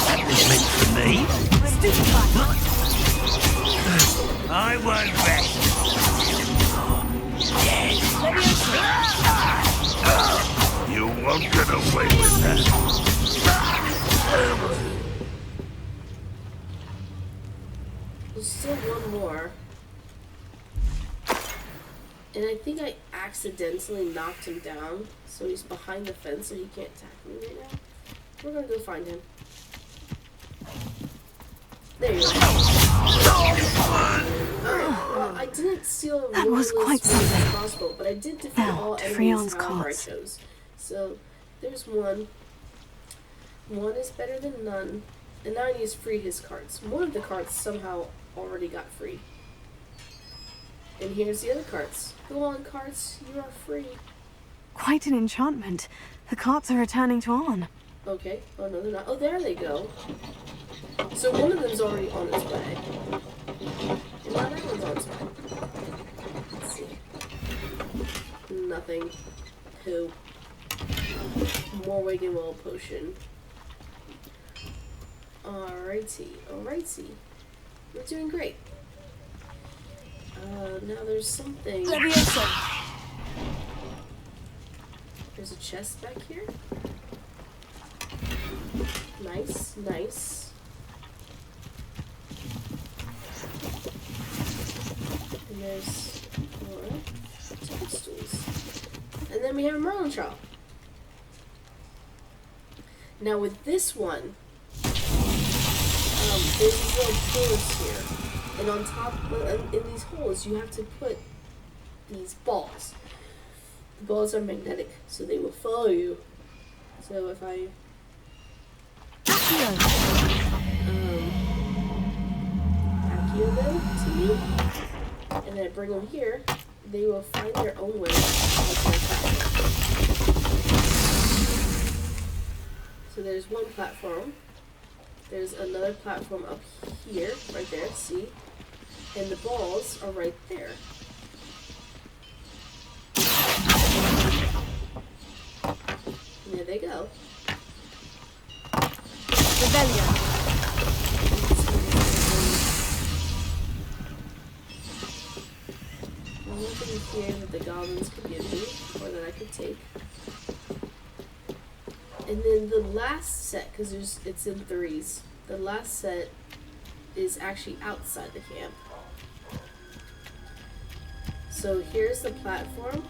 That was meant for me. I won't rest. Yes. You won't get away with that. There's still one more. And I think I accidentally knocked him down, so he's behind the fence, so he can't attack me right now. We're gonna go find him. There you go. Well, I didn't steal a That was quite something. crossbow, but I did defeat all enemies Freon's however I cards. chose. So there's one. One is better than none. And now I need to free his cards. One of the cards somehow already got free. And here's the other cards. Go on, cards. You are free. Quite an enchantment. The carts are returning to Arn. Okay. Oh, no, they're not. Oh, there they go. So one of them's already on its way. And now that one's on its way. Let's see. Nothing. Who? More Wagon Well potion. Alrighty. Alrighty. We're doing great. Now there's something. There's a chest back here. Nice, nice. And there's more toadstools. And then we have a Merlin Trial. Now with this one, there's these little pillars here. And on top, in these holes, you have to put these balls. The balls are magnetic, so they will follow you. So if I accio them to me, and then I bring them here, they will find their own way onto my platform. So there's one platform. There's another platform up here, right there, see? And the balls are right there. And there they go. Rebellion. Nothing here that the goblins could give me, or that I could take. And then the last set, because it's in threes, the last set is actually outside the camp. So here's the platform.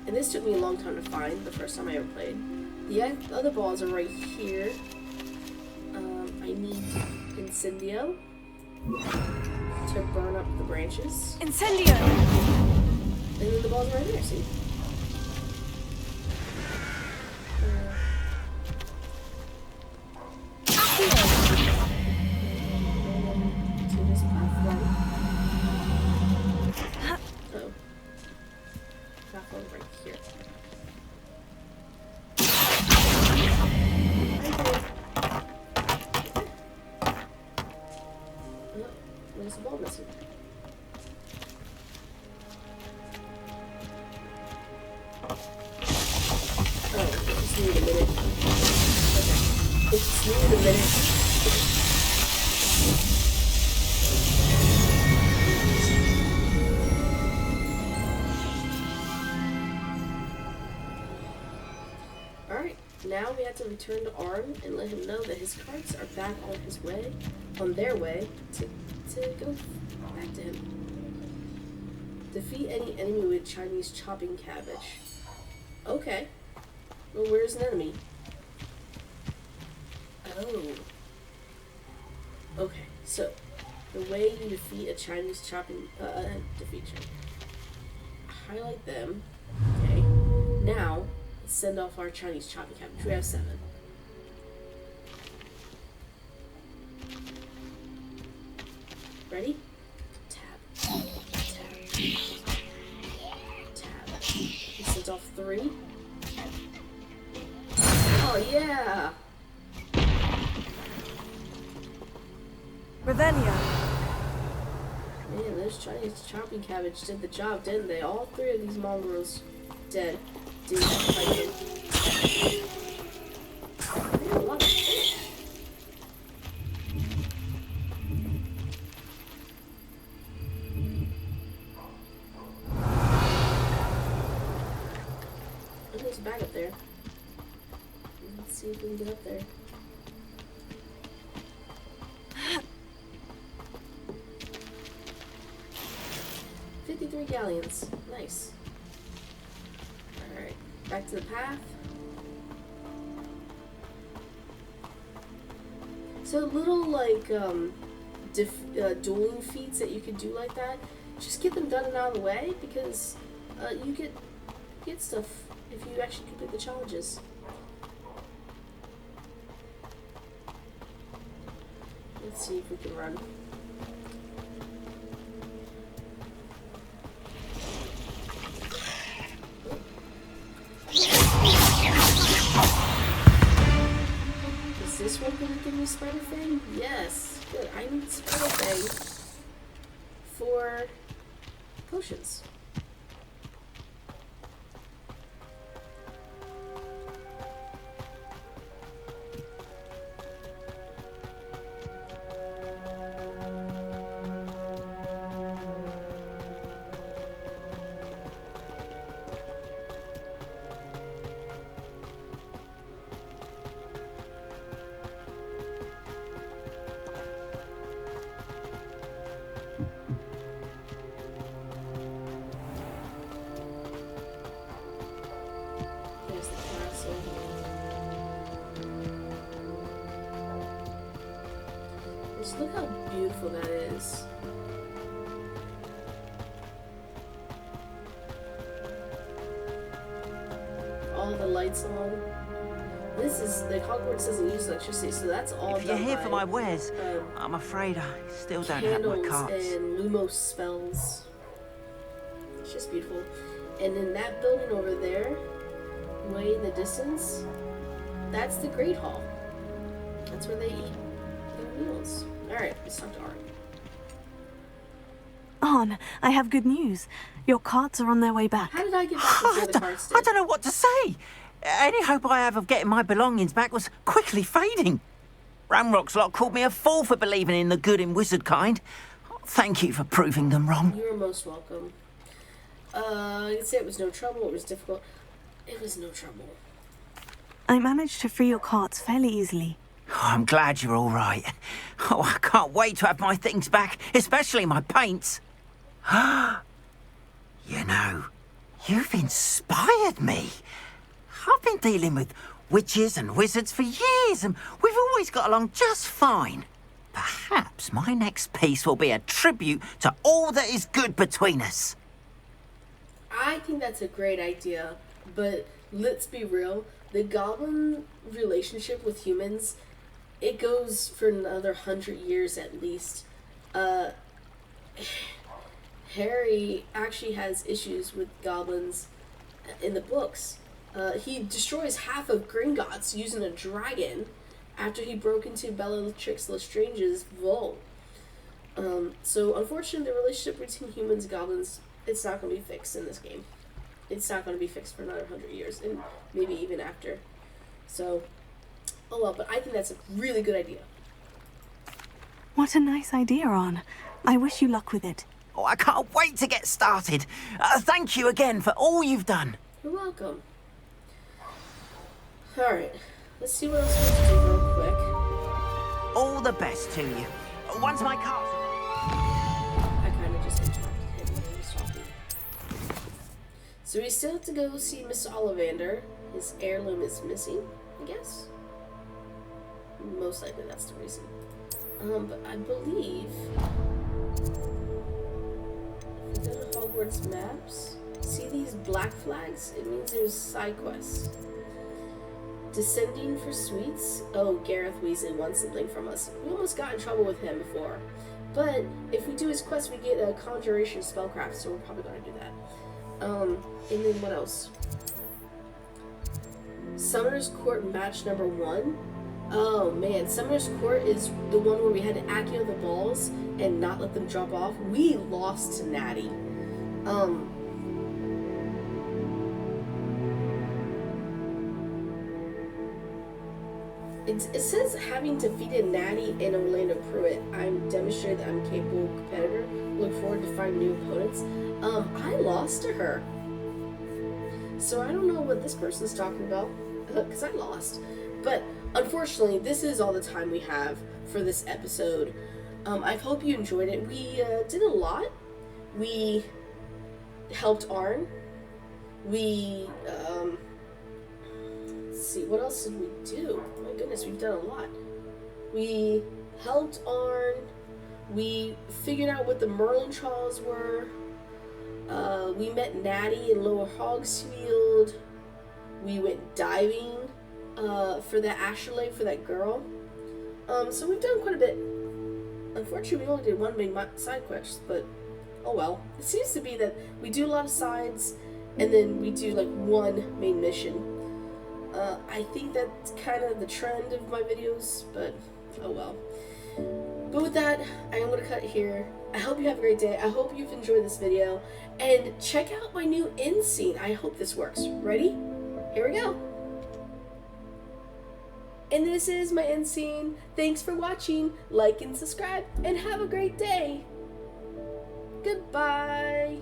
And this took me a long time to find, the first time I ever played. The other balls are right here. I need Incendio to burn up the branches. Incendio! And then the balls are right there, see? Now we have to return to Arm and let him know that his carts are back on their way to go back to him. Defeat any enemy with Chinese chopping cabbage. Okay. Well, where's an enemy? Oh. Okay, so the way you defeat a Chinese chopping highlight them. Okay. Now send off our Chinese chopping cabbage. We have 7. Ready? Tab. Tab. Tab. We sent off 3. Oh yeah! Ravenna. Man, those Chinese chopping cabbage did the job, didn't they? All 3 of these mongrels dead. Dude, fighting. Man, a lot of fish. There's a bag up there. Let's see if we can get up there. $53 galleons. Nice. Alright, back to the path. So little, like, dueling feats that you can do like that, just get them done and out of the way, because you get stuff if you actually complete the challenges. Let's see if we can run. Is this one going to give me Spider Fang? Yes. Good. I need Spider Fang for potions. Just look how beautiful that is. All the lights on. This is, like, Hogwarts doesn't use electricity, so that's all If you're done here by, for my wares, I'm afraid I still don't have my carts. And Lumos spells. It's just beautiful. And in that building over there, way in the distance, that's the Great Hall. That's where they eat their meals. Alright, let's talk to Arn. Arn, I have good news. Your carts are on their way back. How did I get back before the carts did? I don't know what to say. Any hope I have of getting my belongings back was quickly fading. Ramrock's lot called me a fool for believing in the good in wizard kind. Thank you for proving them wrong. You are most welcome. I'd say it was no trouble, it was difficult. It was no trouble. I managed to free your carts fairly easily. Oh, I'm glad you're all right. Oh, I can't wait to have my things back, especially my paints. You know, you've inspired me. I've been dealing with witches and wizards for years, and we've always got along just fine. Perhaps my next piece will be a tribute to all that is good between us. I think that's a great idea, but let's be real. The goblin relationship with humans, it goes for another 100 years at least. Harry actually has issues with goblins in the books. He destroys half of Gringotts using a dragon after he broke into Bellatrix Lestrange's vault. So unfortunately, the relationship between humans and goblins, it's not going to be fixed in this game. It's not going to be fixed for another 100 years, and maybe even after. So, oh well, but I think that's a really good idea. What a nice idea, Ron. I wish you luck with it. Oh, I can't wait to get started. Thank you again for all you've done. You're welcome. Alright, let's see what else we have to do real quick. All the best to you. Once my car's... I kind of just interrupted him when he was talking. So we still have to go see Mr. Ollivander. His heirloom is missing, I guess. Most likely that's the reason. But I believe... if we go to Hogwarts maps, see these black flags? It means there's side quests. Descending for sweets? Oh, Gareth Weasley wants something from us. We almost got in trouble with him before. But if we do his quest, we get a conjuration spellcraft, so we're probably going to do that. And then what else? Summoner's Court match number 1. Oh man, Summoner's Court is the one where we had to accio the balls and not let them drop off. We lost to Natty. It says, having defeated Natty and Orlando Pruitt, I'm demonstrated that I'm a capable competitor. Look forward to finding new opponents. I lost to her. So I don't know what this person's talking about, because I lost. But unfortunately, this is all the time we have for this episode. I hope you enjoyed it. We did a lot. We helped Arn. We, let's see, what else did we do? My goodness, we've done a lot. We helped Arn. We figured out what the Merlin Trials were. We met Natty in Lower Hogsfield. We went diving for that astrolabe for that girl. So we've done quite a bit. Unfortunately, we only did one main side quest, but oh well. It seems to be that we do a lot of sides, and then we do like one main mission. I think that's kind of the trend of my videos, but oh well. But with that, I am going to cut it here. I hope you have a great day. I hope you've enjoyed this video. And check out my new end scene. I hope this works. Ready? Here we go. And this is my end scene. Thanks for watching. Like and subscribe. And have a great day. Goodbye.